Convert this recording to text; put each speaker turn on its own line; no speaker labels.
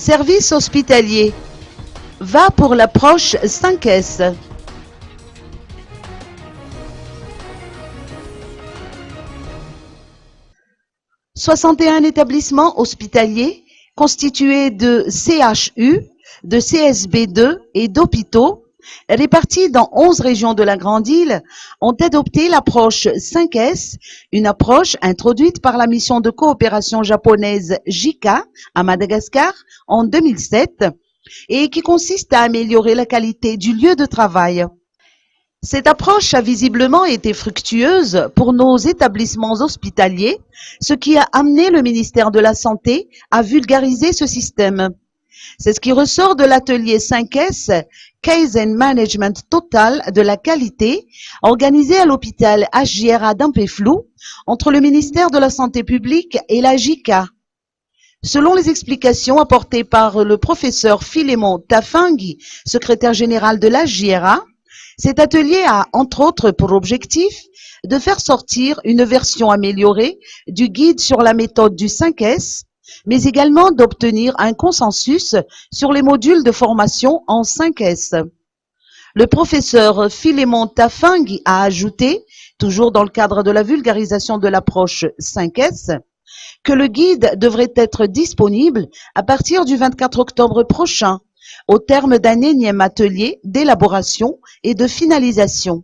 Service hospitalier. Va pour l'approche 5S. 61 établissements hospitaliers constitués de CHU, de CSB2 et d'hôpitaux, répartis dans 11 régions de la Grande Île, ont adopté l'approche 5S, une approche introduite par la mission de coopération japonaise JICA à Madagascar en 2007 et qui consiste à améliorer la qualité du lieu de travail. Cette approche a visiblement été fructueuse pour nos établissements hospitaliers, ce qui a amené le ministère de la Santé à vulgariser ce système. C'est ce qui ressort de l'atelier 5S, Kaizen Management Total de la qualité, organisé à l'hôpital HJRA d'Ampeflou, entre le ministère de la Santé publique et la JICA. Selon les explications apportées par le professeur Philémon Tafangi, secrétaire général de la HJRA, cet atelier a, entre autres, pour objectif de faire sortir une version améliorée du guide sur la méthode du 5S, mais également d'obtenir un consensus sur les modules de formation en 5S. Le professeur Philémon Tafangi a ajouté, toujours dans le cadre de la vulgarisation de l'approche 5S, que le guide devrait être disponible à partir du 24 octobre prochain, au terme d'un énième atelier d'élaboration et de finalisation.